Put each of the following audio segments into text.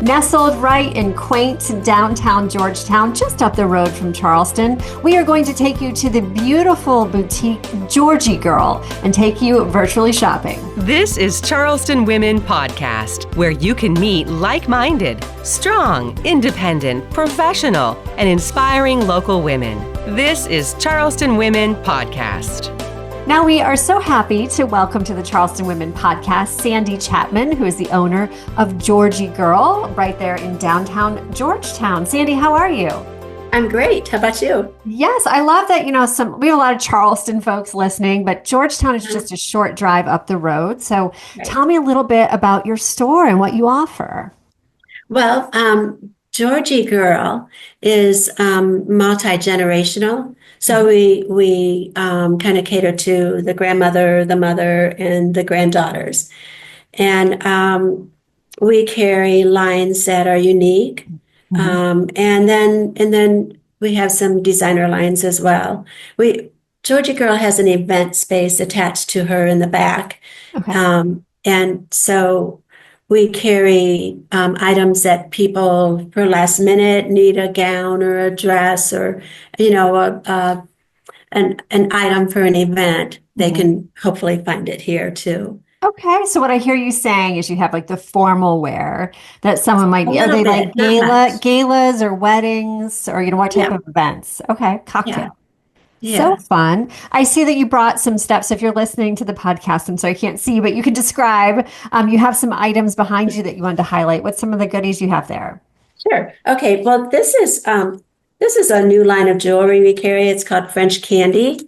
Nestled right in quaint downtown Georgetown, just up the road from Charleston, we are going to take you to the beautiful boutique Georgie Girl and take you virtually shopping. This is Charleston Women Podcast, where you can meet like-minded, strong, independent, professional, and inspiring local women. This is Charleston Women Podcast. Now, we are so happy to welcome to the Charleston Women Podcast Sandi Chapman, who is the owner of Georgie Girl right there in downtown Georgetown. Sandi, how are you? I'm great. How about you? Yes, I love that, we have a lot of Charleston folks listening, but Georgetown is just a short drive up the road. So Tell me a little bit about your store and what you offer. Well, Georgie Girl is multi-generational. So we kind of cater to the grandmother, the mother, and the granddaughters. And we carry lines that are unique. And then we have some designer lines as well. Georgie Girl has an event space attached to her in the back. Okay. And so we carry items that people for last minute need a gown or a dress or, an item for an event. They can hopefully find it here too. Okay, so what I hear you saying is you have like the formal wear that someone might need. Are they like galas or weddings or what type of events? Okay, cocktail. Yeah. So fun. I see that you brought some steps. If you're listening to the podcast, I'm sorry, I can't see, but you can describe. You have some items behind you that you wanted to highlight. What's some of the goodies you have there? Sure. Okay. Well, this is a new line of jewelry we carry. It's called French Candy,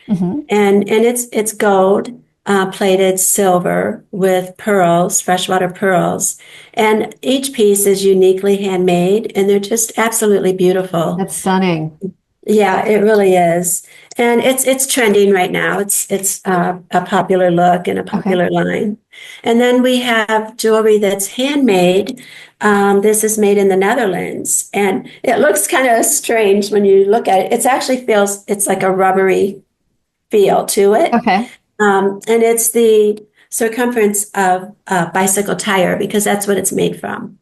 and it's gold plated silver with pearls, freshwater pearls, and each piece is uniquely handmade, and they're just absolutely beautiful. That's stunning. Yeah, it really is. And it's trending right now. It's a popular look and a popular line. And then we have jewelry that's handmade. This is made in the Netherlands. And it looks kind of strange when you look at it. It actually it's like a rubbery feel to it. Okay. And it's the circumference of a bicycle tire because that's what it's made from.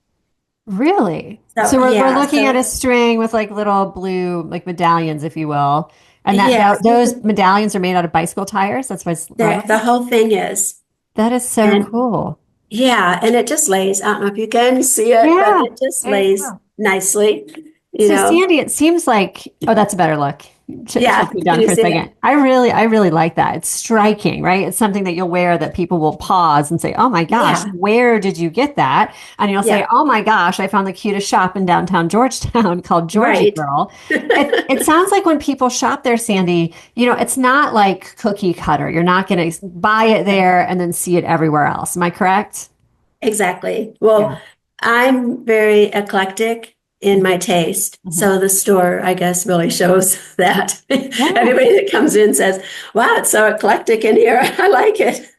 Really? So we're looking at a string with like little blue like medallions, if you will. And those medallions are made out of bicycle tires. That's what's the whole thing is. That is so cool. Yeah, and it just lays. I don't know if you can see it, but it just lays nicely. Sandi, it seems like that's a better look. Yeah, be done for a second. I really like that. It's striking, right? It's something that you'll wear that people will pause and say, "Oh my gosh, where did you get that?" And you'll say, "Oh my gosh, I found the cutest shop in downtown Georgetown called Georgie Girl." It sounds like when people shop there, Sandi, it's not like cookie cutter. You're not going to buy it there and then see it everywhere else. Am I correct? Exactly. Well, I'm very eclectic in my taste. So the store, I guess, really shows that. Everybody that comes in says, wow, it's so eclectic in here. I like it.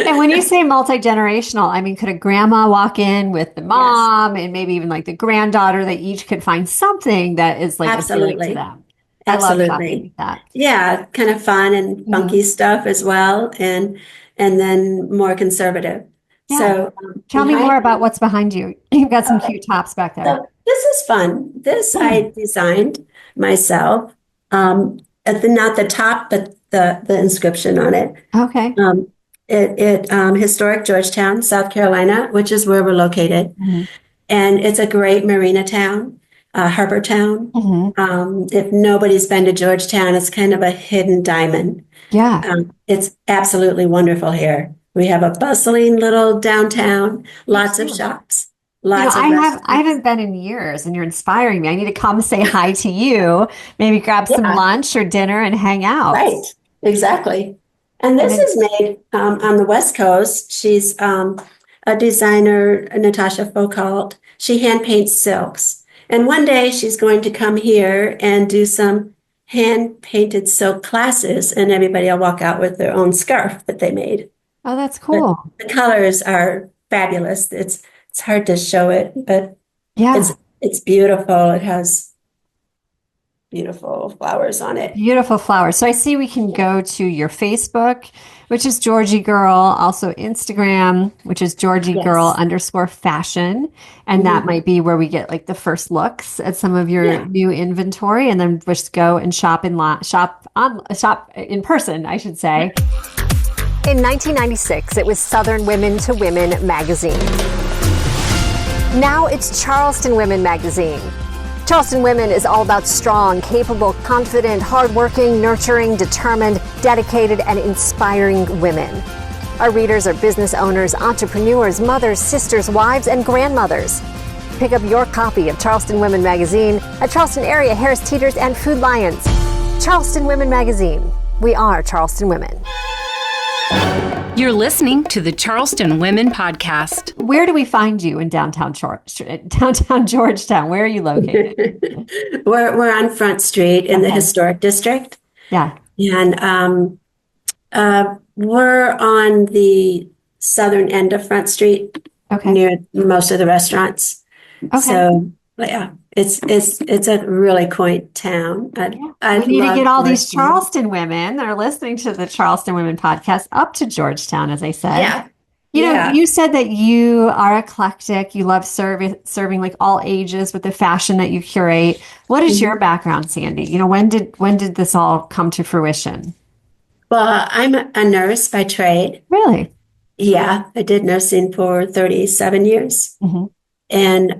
And when you say multi-generational, I mean, could a grandma walk in with the mom and maybe even like the granddaughter, that each could find something that is like appealing to them? Absolutely. Like that. Yeah, kind of fun and funky stuff as well. And then more conservative. Yeah. So tell me more about what's behind you. You've got some cute tops back there. So this is fun. This I designed myself. Not the top, but the inscription on it. Okay. Historic Georgetown, South Carolina, which is where we're located. And it's a great marina town, harbor town. If nobody's been to Georgetown, it's kind of a hidden diamond. Yeah. It's absolutely wonderful here. We have a bustling little downtown, lots of shops, I haven't been in years, and you're inspiring me. I need to come say hi to you, maybe grab some lunch or dinner and hang out. Right, exactly. And this is made on the West Coast. She's a designer, Natasha Foucault. She hand paints silks. And one day she's going to come here and do some hand painted silk classes, and everybody will walk out with their own scarf that they made. Oh, that's cool. The colors are fabulous. It's hard to show it, but it's beautiful. It has beautiful flowers on it. Beautiful flowers. So I see we can go to your Facebook, which is Georgie Girl, also Instagram, which is Georgie Girl Yes. _fashion. And that Mhm. might be where we get like the first looks at some of your Yeah. new inventory. And then just go and shop in person, I should say. In 1996, it was Southern Women to Women magazine. Now it's Charleston Women magazine. Charleston Women is all about strong, capable, confident, hardworking, nurturing, determined, dedicated, and inspiring women. Our readers are business owners, entrepreneurs, mothers, sisters, wives, and grandmothers. Pick up your copy of Charleston Women magazine at Charleston area Harris Teeters and Food Lions. Charleston Women magazine. We are Charleston Women. You're listening to the Charleston Women Podcast. Where do we find you in downtown Georgetown? Where are you located? We're on Front Street in the historic district. Yeah. And we're on the southern end of Front Street, near most of the restaurants. Okay. So yeah, it's a really quaint town. We need to get all these Charleston women that are listening to the Charleston Women podcast up to Georgetown, as I said. Yeah. You know, you said that you are eclectic. You love serving like all ages with the fashion that you curate. What is your background, Sandi? You know, when did this all come to fruition? Well, I'm a nurse by trade. Really? Yeah, I did nursing for 37 years. And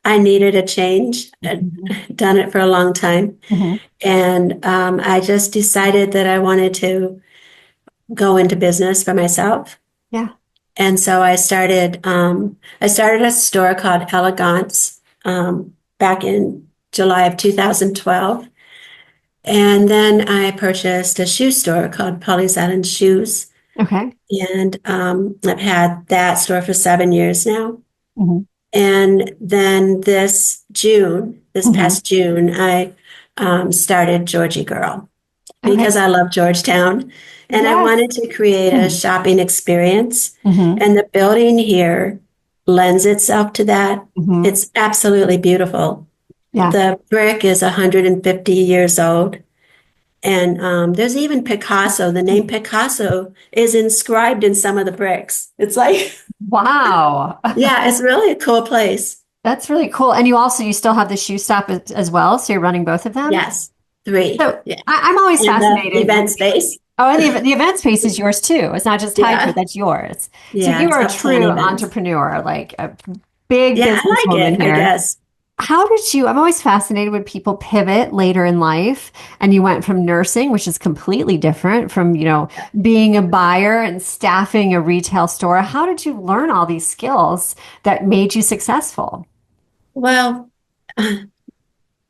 I needed a change. I'd done it for a long time. And I just decided that I wanted to go into business for myself. Yeah. And so I started a store called Elegance back in July of 2012. And then I purchased a shoe store called Polly's Island Shoes. Okay. And I've had that store for 7 years now. And then this past June, I started Georgie Girl because I love Georgetown. And I wanted to create a shopping experience. And the building here lends itself to that. It's absolutely beautiful. Yeah. The brick is 150 years old. And there's even Picasso. The name Picasso is inscribed in some of the bricks. It's like, wow. Yeah, it's really a cool place. That's really cool. And you still have the shoe stop as well. So you're running both of them? Yes, 3. So I'm always fascinated. The event space. Oh, and the event space is yours too. It's not just tied to it, that's yours. Yeah, so you are a true entrepreneur, like a big businesswoman here. I guess. I'm always fascinated when people pivot later in life and you went from nursing, which is completely different from, being a buyer and staffing a retail store. How did you learn all these skills that made you successful? Well,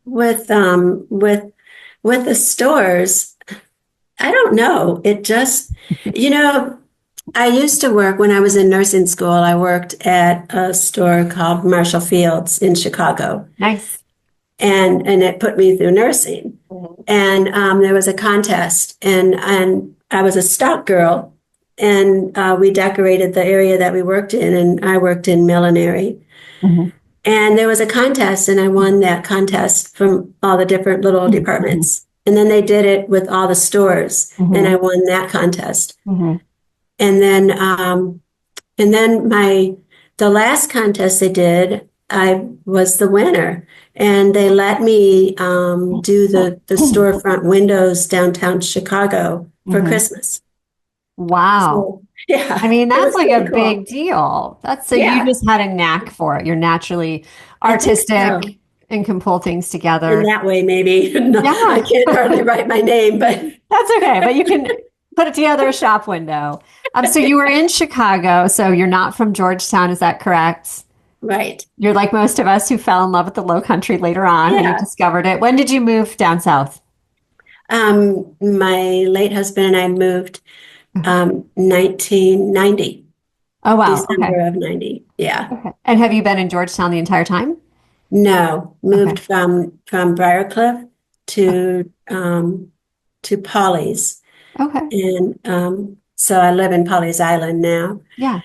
with the stores, I don't know. It just, I used to work when I was in nursing school. I worked at a store called Marshall Fields in Chicago. Nice. And it put me through nursing. And there was a contest, and I was a stock girl, and we decorated the area that we worked in, and I worked in millinery. And there was a contest, and I won that contest from all the different little departments. And then they did it with all the stores, and I won that contest. And then the last contest they did, I was the winner, and they let me do the storefront windows downtown Chicago for Christmas. Wow. So, yeah. I mean, that's like a cool. big deal. You just had a knack for it. You're naturally artistic and can pull things together. In that way, maybe. No, I can't hardly write my name, but that's okay. But you can put it together, a shop window. So you were in Chicago, so you're not from Georgetown, is that correct? Right. You're like most of us who fell in love with the Lowcountry later on when you discovered it. When did you move down south? My late husband and I moved 1990. Oh, wow. December of 90. Yeah. Okay. And have you been in Georgetown the entire time? No, moved from Briarcliff to Polly's. Okay. And so I live in Polly's Island now. Yeah.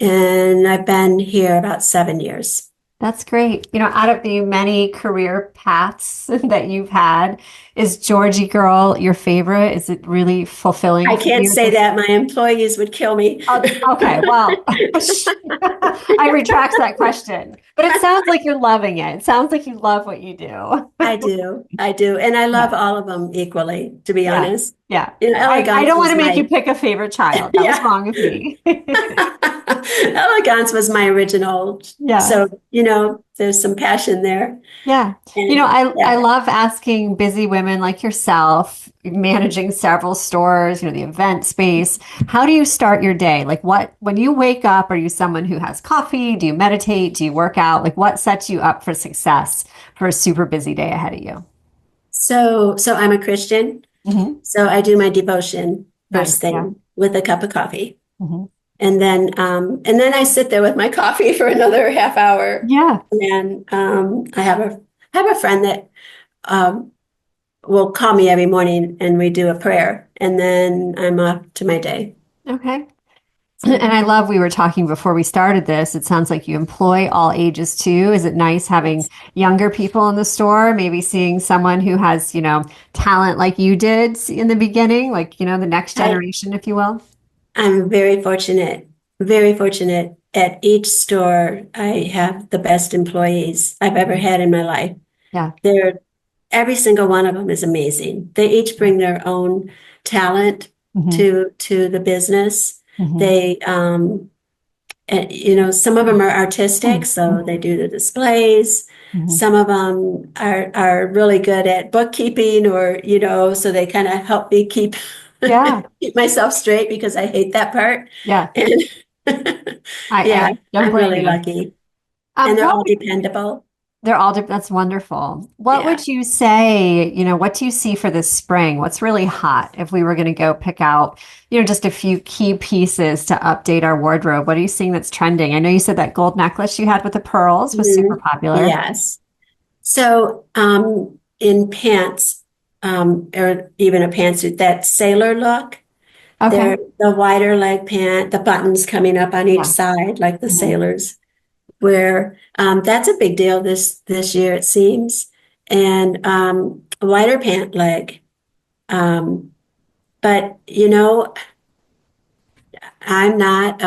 And I've been here about 7 years. That's great. Out of the many career paths that you've had, is Georgie Girl your favorite? Is it really fulfilling I for can't you? say that. My employees would kill me. Okay, well, I retract that question. But it sounds like you're loving it. It sounds like you love what you do. I do. I do. And I love Yeah, all of them equally, to be yeah, honest. yeah. I Elegance don't want was to make you my, pick a favorite child. That was yeah. wrong of me. Elegance was my original. Yeah. So, there's some passion there. Yeah. And I yeah. love asking busy women like yourself, managing several stores, the event space. How do you start your day? Like when you wake up, are you someone who has coffee? Do you meditate? Do you work out? Like what sets you up for success for a super busy day ahead of you? So I'm a Christian. Hmm. So I do my devotion Nice. first Yeah. thing with a cup of coffee. Hmm. And then I sit there with my coffee for another half hour. Yeah. And I have a friend that um, will call me every morning and we do a prayer. And then I'm off to my day. Okay. And So I love, we were talking before we started this. It sounds like you employ all ages too. Is it nice having yes, younger people in the store? Maybe seeing someone who has, talent like you did in the beginning, like, the next I, generation, if you will. I'm very fortunate. At each store, I have the best employees I've ever Mhm. had in my life. Yeah. They're Every single one of them is amazing. They each bring their own talent Hmm. to the business. Hmm. They some of them are artistic, so they do the displays. Hmm. Some of them are really good at bookkeeping, or so they kind of help me keep Yeah. keep myself straight because I hate that part. Yeah. And yeah, I don't I'm blame really you. lucky, and they're What all dependable. that's wonderful. What Yeah. would you say, what do you see for this spring? What's really hot if we were going to go pick out, just a few key pieces to update our wardrobe? What are you seeing that's trending? I know you said that gold necklace you had with the pearls was super Mhm. popular. Yes. So, in pants, or even a pantsuit, that sailor look, Okay. they're the wider leg pant, the buttons coming up on each Yeah. side, like the Hmm. sailors wear. That's a big deal this year, it seems. And a wider pant leg. Um, but I'm not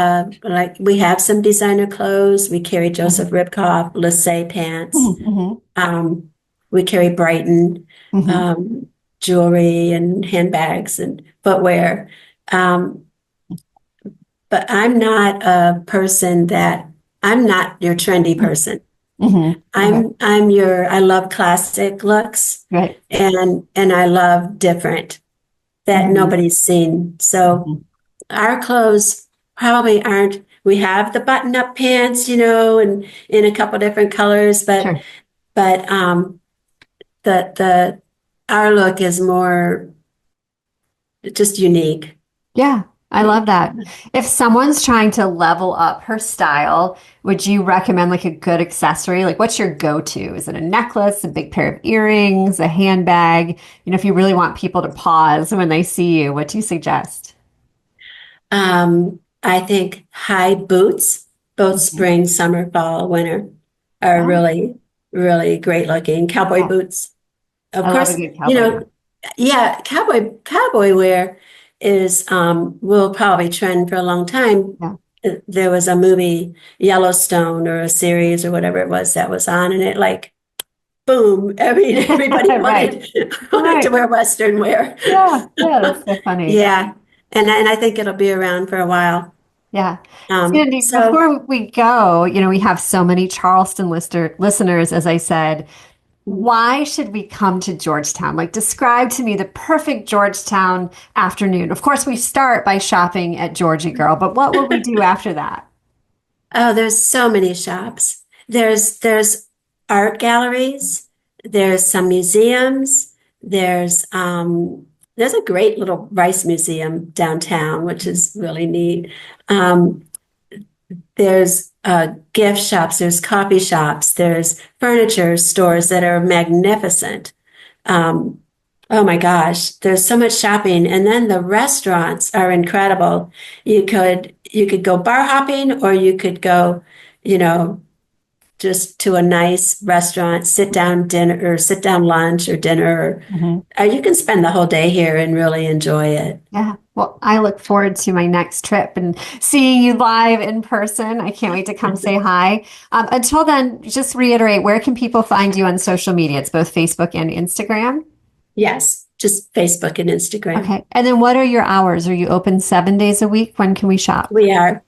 like we have some designer clothes. We carry Joseph Hmm. Ribkoff, Lissé pants. Hmm. Um, we carry Brighton Hmm. jewelry and handbags and footwear. Um, but I'm not your trendy person. Hmm. Okay. I love classic looks, Right. and I love different that Hmm. nobody's seen. So Hmm. our clothes probably aren't, we have the button up pants, and in a couple different colors, but Sure. but the our look is more just unique. Yeah, I love that. If someone's trying to level up her style, would you recommend like a good accessory? Like, what's your go-to? Is it a necklace, a big pair of earrings, a handbag? If you really want people to pause when they see you, what do you suggest? I think high boots, both Mhm. spring, summer, fall, winter, are Oh, really, really great looking. Cowboy yeah. boots, of I love a course, good cowboy boot. yeah, cowboy wear is will probably trend for a long time. Yeah. There was a movie, Yellowstone, or a series or whatever it was that was on, and it like boom, everybody Right. wanted to Right. wear Western wear. Yeah. Yeah. That's so funny. Yeah, and I think it'll be around for a while. Yeah. Sandy, So before we go, we have so many Charleston listeners, as I said. Why should we come to Georgetown? Like, describe to me the perfect Georgetown afternoon. Of course, we start by shopping at Georgie Girl, but what will we do after that? oh, there's so many shops. There's art galleries. There's some museums. There's a great little rice museum downtown, which is really neat. Um, there's gift shops. There's coffee shops. There's furniture stores that are magnificent. Um, oh my gosh, there's so much shopping, and then the restaurants are incredible. You could go bar hopping, or you could go, you know, just to a nice restaurant, sit down dinner or sit down lunch or dinner. Or you can spend the whole day here and really enjoy it. Yeah. Well, I look forward to my next trip and seeing you live in person. I can't wait to come say hi. Until then, just reiterate, where can people find you on social media? It's both Facebook and Instagram. Yes, just Facebook and Instagram. Okay. And then what are your hours? Are you open 7 days a week? When can we shop? We are.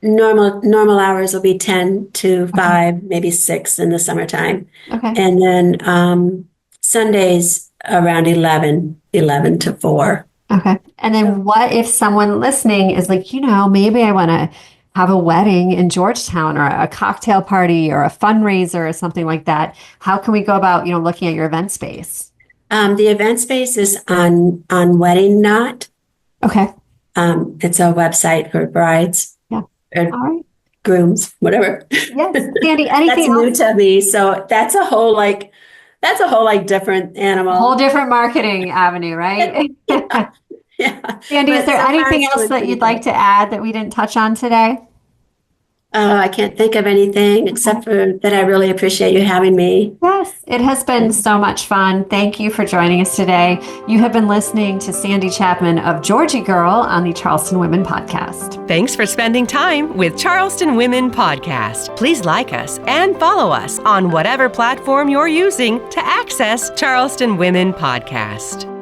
Normal hours will be 10 to 5, maybe 6 in the summertime. Okay. And then Sundays around 11 to 4. Okay. And then what if someone listening is like, maybe I want to have a wedding in Georgetown or a cocktail party or a fundraiser or something like that? How can we go about, looking at your event space? The event space is on Wedding Knot. Okay. It's a website for brides. Yeah. Or all right. Grooms, whatever. Yes. Sandi, anything else? New to me. So that's a whole different animal. Whole different marketing avenue, right? Yeah. Sandi, is there anything else that you'd like to add that we didn't touch on today? I can't think of anything except for that I really appreciate you having me. Yes, it has been so much fun. Thank you for joining us today. You have been listening to Sandi Chapman of Georgie Girl on the Charleston Women Podcast. Thanks for spending time with Charleston Women Podcast. Please like us and follow us on whatever platform you're using to access Charleston Women Podcast.